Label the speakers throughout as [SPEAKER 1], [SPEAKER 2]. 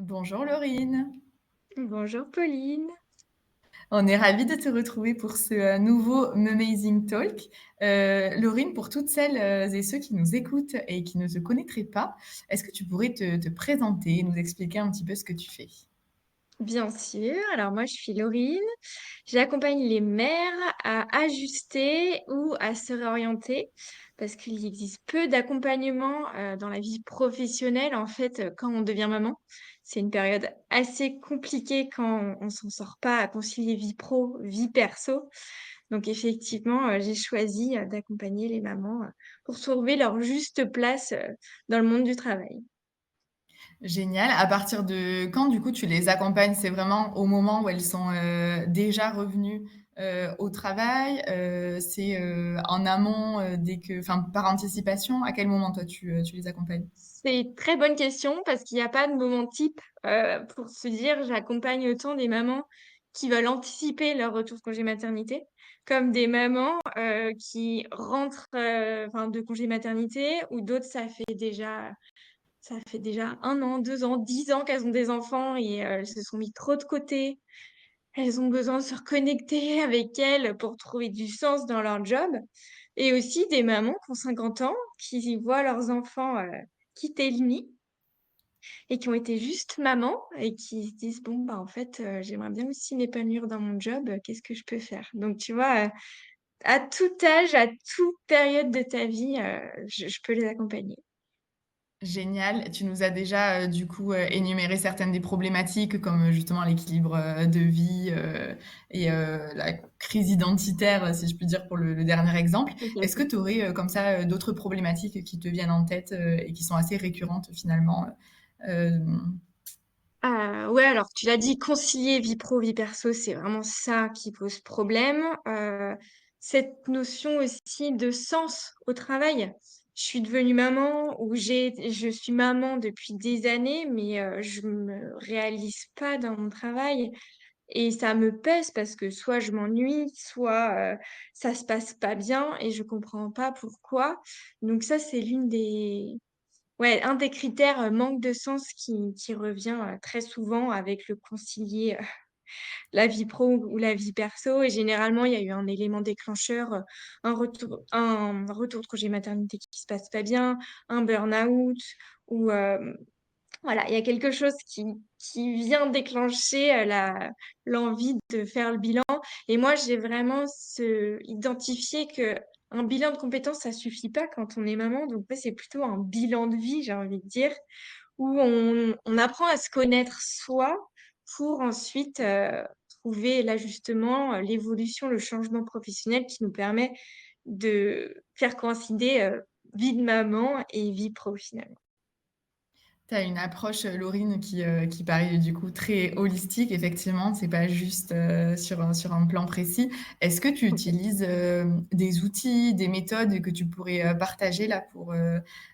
[SPEAKER 1] Bonjour Laurine,
[SPEAKER 2] Bonjour Pauline.
[SPEAKER 1] on est ravis de te retrouver pour ce nouveau Amazing Talk. Laurine, pour toutes celles et ceux qui nous écoutent et qui ne te connaîtraient pas, est-ce que tu pourrais te présenter, nous expliquer un petit peu ce que tu fais?
[SPEAKER 2] Bien sûr, alors moi je suis Laurine. J'accompagne les mères à ajuster ou à se réorienter parce qu'il existe peu d'accompagnement dans la vie professionnelle en fait quand on devient maman. C'est une période assez compliquée quand on s'en sort pas à concilier vie pro, vie perso. Donc effectivement, j'ai choisi d'accompagner les mamans pour trouver leur juste place dans le monde du travail.
[SPEAKER 1] Génial. À partir de quand, du coup, tu les accompagnes? C'est vraiment au moment où elles sont déjà revenues au travail? C'est en amont, enfin, par anticipation? À quel moment, toi, tu les accompagnes?
[SPEAKER 2] C'est une très bonne question parce qu'il n'y a pas de moment type pour se dire j'accompagne autant des mamans qui veulent anticiper leur retour de congé maternité, comme des mamans qui rentrent enfin, de congé maternité ou d'autres ça fait déjà 1 an, 2 ans, 10 ans qu'elles ont des enfants et elles se sont mis trop de côté. Elles ont besoin de se reconnecter avec elles pour trouver du sens dans leur job. Et aussi des mamans qui ont 50 ans, qui voient leurs enfants quitter le nid et qui ont été juste mamans et qui se disent bon bah en fait j'aimerais bien aussi m'épanouir dans mon job, qu'est-ce que je peux faire? Donc tu vois, à tout âge, à toute période de ta vie, je peux les accompagner.
[SPEAKER 1] Génial. Tu nous as déjà, du coup, énuméré certaines des problématiques comme, justement l'équilibre, de vie, et la crise identitaire, si je puis dire pour le dernier exemple. Est-ce que tu aurais, comme ça, d'autres problématiques qui te viennent en tête, et qui sont assez récurrentes finalement?
[SPEAKER 2] Ouais, alors tu l'as dit, concilier vie pro, vie perso, c'est vraiment ça qui pose problème. Cette notion aussi de sens au travail. Je suis devenue maman ou je suis maman depuis des années, mais je me réalise pas dans mon travail et ça me pèse parce que soit je m'ennuie, soit ça se passe pas bien et je comprends pas pourquoi. Donc ça, c'est ouais, un des critères, manque de sens qui revient, très souvent avec le concilier, la vie pro ou la vie perso et généralement, il y a eu un élément déclencheur, un retour de congé maternité qui se passe pas bien, un burn-out ou, voilà, il y a quelque chose qui vient déclencher, l'envie de faire le bilan et moi, j'ai vraiment identifié que un bilan de compétences, ça suffit pas quand on est maman, donc ouais, c'est plutôt un bilan de vie, j'ai envie de dire, où on apprend à se connaître soi pour ensuite, trouver l'ajustement, l'évolution, le changement professionnel qui nous permet de faire coïncider, vie de maman et vie pro, finalement.
[SPEAKER 1] Tu as une approche, Laurine, qui paraît du coup très holistique. Effectivement, c'est pas juste, sur un plan précis. Est-ce que tu utilises, des outils, des méthodes que tu pourrais, partager là pour,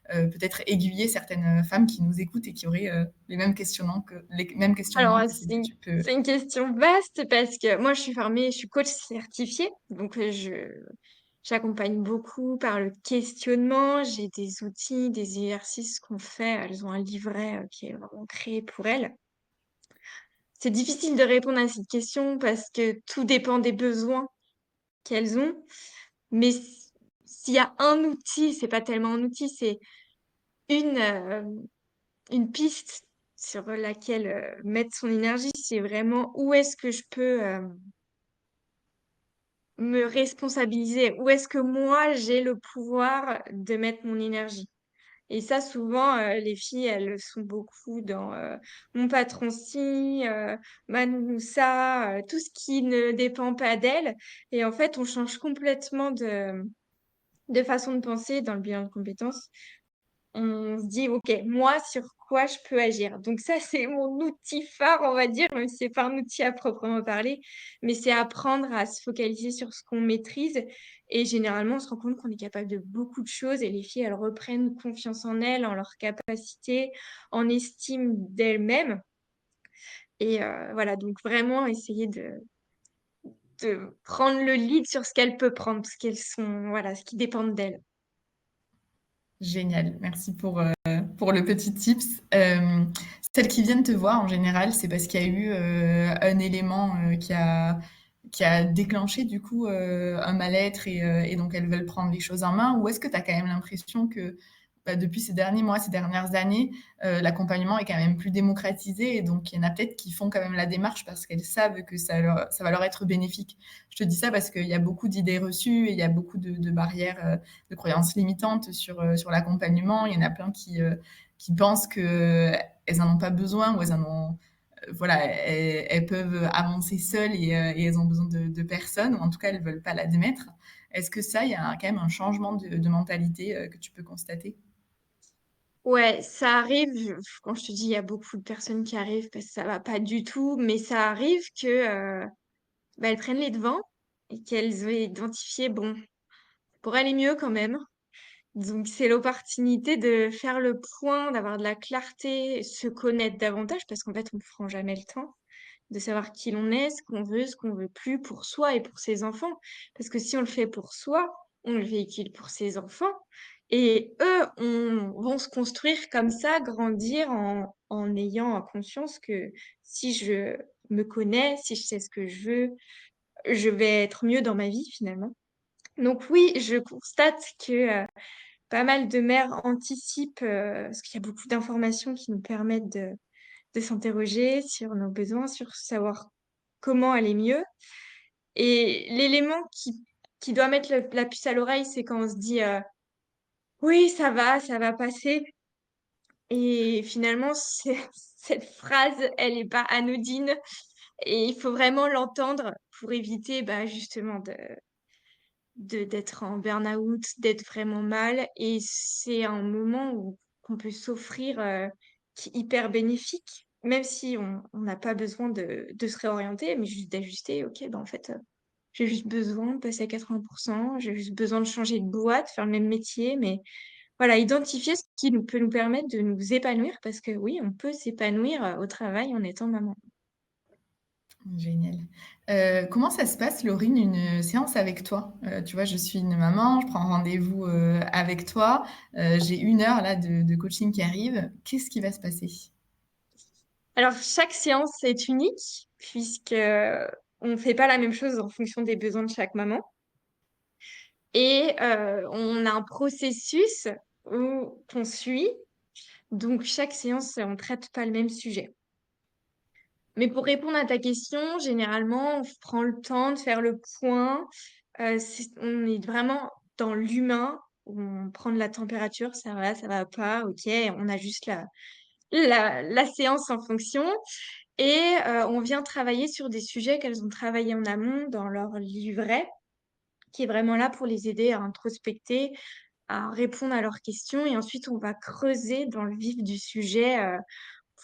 [SPEAKER 1] peut-être aiguiller certaines, femmes qui nous écoutent et qui auraient, les mêmes questionnements
[SPEAKER 2] Alors,
[SPEAKER 1] que ceux
[SPEAKER 2] c'est
[SPEAKER 1] que
[SPEAKER 2] une
[SPEAKER 1] tu peux.
[SPEAKER 2] c'est une question vaste parce que moi, je suis coach certifiée, donc j'accompagne beaucoup par le questionnement. J'ai des outils, des exercices qu'on fait. Elles ont un livret qui est vraiment créé pour elles. C'est difficile de répondre à cette question parce que tout dépend des besoins qu'elles ont. Mais s'il y a un outil, c'est pas tellement un outil, c'est une, euh, une piste sur laquelle mettre son énergie, c'est vraiment où est-ce que je peux me responsabiliser, où est-ce que moi j'ai le pouvoir de mettre mon énergie. Et ça, souvent, les filles, elles sont beaucoup dans mon patron ci, ma nounou ça, tout ce qui ne dépend pas d'elles. Et en fait, on change complètement de façon de penser dans le bilan de compétences. On se dit, OK, moi, sur quoi je peux agir? Donc ça, c'est mon outil phare, on va dire, même si c'est pas un outil à proprement parler, mais c'est apprendre à se focaliser sur ce qu'on maîtrise. Et généralement, on se rend compte qu'on est capable de beaucoup de choses et les filles, elles reprennent confiance en elles, en leurs capacités, en estime d'elles-mêmes. Et voilà, donc vraiment essayer de prendre le lead sur ce qu'elles peuvent prendre, parce qu'elles sont, voilà, ce qui dépend d'elles.
[SPEAKER 1] Génial, merci pour le petit tips. Celles qui viennent te voir en général, c'est parce qu'il y a eu un élément qui a déclenché du coup un mal-être et donc elles veulent prendre les choses en main, ou est-ce que tu as quand même l'impression que bah, depuis ces derniers mois, ces dernières années, l'accompagnement est quand même plus démocratisé et donc il y en a peut-être qui font quand même la démarche parce qu'elles savent que ça va leur être bénéfique. Je te dis ça parce qu'il y a beaucoup d'idées reçues et il y a beaucoup de barrières, de croyances limitantes sur l'accompagnement. Il y en a plein qui pensent qu'elles n'en ont pas besoin ou elles en ont, voilà, elles peuvent avancer seules et elles ont besoin de personne, ou en tout cas elles ne veulent pas l'admettre. Est-ce que ça, il y a quand même un changement de mentalité que tu peux constater?
[SPEAKER 2] Ouais, ça arrive. Quand je te dis, il y a beaucoup de personnes qui arrivent parce que ça va pas du tout, mais ça arrive que bah, elles prennent les devants et qu'elles aient identifié, bon, pour aller mieux quand même. Donc, c'est l'opportunité de faire le point, d'avoir de la clarté, se connaître davantage parce qu'en fait, on ne prend jamais le temps de savoir qui l'on est, ce qu'on veut plus pour soi et pour ses enfants. Parce que si on le fait pour soi, on le véhicule pour ses enfants. Et eux vont se construire comme ça, grandir en ayant conscience que si je me connais, si je sais ce que je veux, je vais être mieux dans ma vie finalement. Donc oui, je constate que pas mal de mères anticipent, parce qu'il y a beaucoup d'informations qui nous permettent de s'interroger sur nos besoins, sur savoir comment aller mieux. Et l'élément qui doit mettre la puce à l'oreille, c'est quand on se dit oui, ça va passer. Et finalement, cette phrase, elle n'est pas anodine. Et il faut vraiment l'entendre pour éviter bah, justement d'être en burn-out, d'être vraiment mal. Et c'est un moment où qu'on peut s'offrir qui est hyper bénéfique, même si on n'a pas besoin de se réorienter, mais juste d'ajuster. Ok, ben en fait, j'ai juste besoin de passer à 80%, j'ai juste besoin de changer de boîte, faire le même métier, mais voilà, identifier ce qui peut nous permettre de nous épanouir, parce que oui, on peut s'épanouir au travail en étant maman.
[SPEAKER 1] Génial. Comment ça se passe, Laurine, une séance avec toi? Tu vois, je suis une maman, je prends rendez-vous avec toi. J'ai 1 heure là de coaching qui arrive. Qu'est-ce qui va se passer?
[SPEAKER 2] Alors, chaque séance est unique, puisque on ne fait pas la même chose en fonction des besoins de chaque maman. Et on a un processus qu'on suit. Donc, chaque séance, on ne traite pas le même sujet. Mais pour répondre à ta question, généralement, on prend le temps de faire le point. On est vraiment dans l'humain. On prend de la température, ça va pas, ok, on ajuste la séance en fonction. Et on vient travailler sur des sujets qu'elles ont travaillé en amont dans leur livret, qui est vraiment là pour les aider à introspecter, à répondre à leurs questions. Et ensuite, on va creuser dans le vif du sujet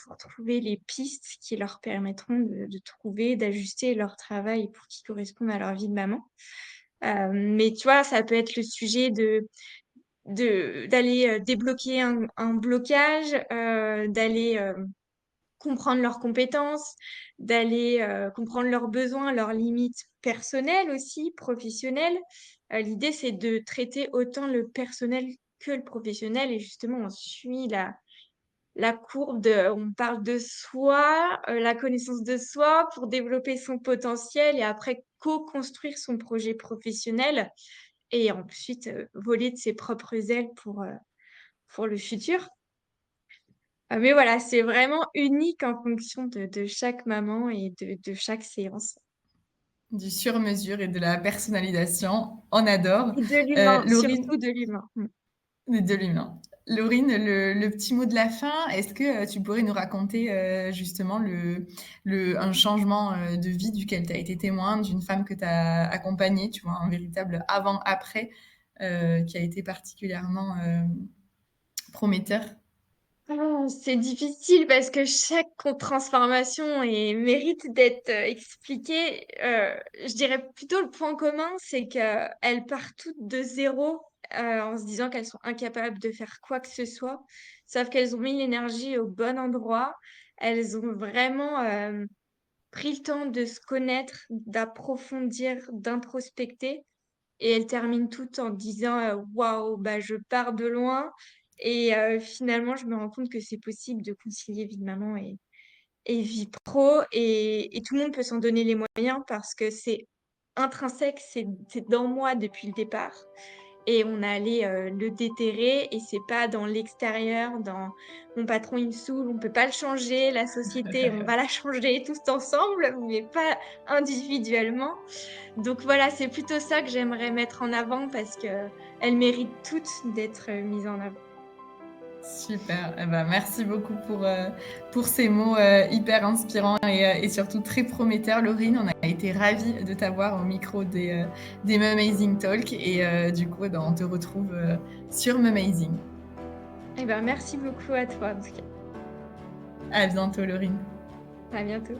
[SPEAKER 2] pour trouver les pistes qui leur permettront de trouver, d'ajuster leur travail pour qu'ils correspondent à leur vie de maman. Mais tu vois, ça peut être le sujet d'aller débloquer un blocage, d'aller comprendre leurs compétences, d'aller comprendre leurs besoins, leurs limites personnelles aussi, professionnelles. L'idée, c'est de traiter autant le personnel que le professionnel. Et justement, on suit la courbe on parle de soi, la connaissance de soi pour développer son potentiel et après co-construire son projet professionnel et ensuite voler de ses propres ailes pour le futur. Mais voilà, c'est vraiment unique en fonction de chaque maman et de chaque séance.
[SPEAKER 1] Du sur-mesure et de la personnalisation, on adore.
[SPEAKER 2] Et de l'humain,
[SPEAKER 1] Laurine,
[SPEAKER 2] surtout de l'humain.
[SPEAKER 1] de l'humain. Laurine, le petit mot de la fin, est-ce que tu pourrais nous raconter justement un changement de vie duquel tu as été témoin, d'une femme que tu as accompagnée, tu vois, un véritable avant-après qui a été particulièrement prometteur?
[SPEAKER 2] Ah, c'est difficile parce que chaque transformation mérite d'être expliquée. Je dirais plutôt le point commun, c'est qu'elles partent toutes de zéro en se disant qu'elles sont incapables de faire quoi que ce soit, sauf qu'elles ont mis l'énergie au bon endroit. Elles ont vraiment pris le temps de se connaître, d'approfondir, d'introspecter. et elle termine toutes en disant, «Waouh, bah, je pars de loin» et finalement, je me rends compte que c'est possible de concilier vie de maman et vie pro et tout le monde peut s'en donner les moyens parce que c'est intrinsèque, c'est dans moi depuis le départ et on est allé, le déterrer et c'est pas dans l'extérieur, dans «Mon patron, il me saoule, on peut pas le changer, la société, on va la changer tous ensemble, mais pas individuellement». Donc voilà, c'est plutôt ça que j'aimerais mettre en avant parce qu'elles méritent toutes d'être, mises en avant.
[SPEAKER 1] Super, eh ben, merci beaucoup pour ces mots, hyper inspirants et surtout très prometteurs, Laurine. On a été ravis de t'avoir au micro des Mumazing Talk et du coup, eh ben, on te retrouve, sur Mumazing.
[SPEAKER 2] Eh ben, merci beaucoup à toi en tout cas.
[SPEAKER 1] À bientôt, Laurine.
[SPEAKER 2] À bientôt.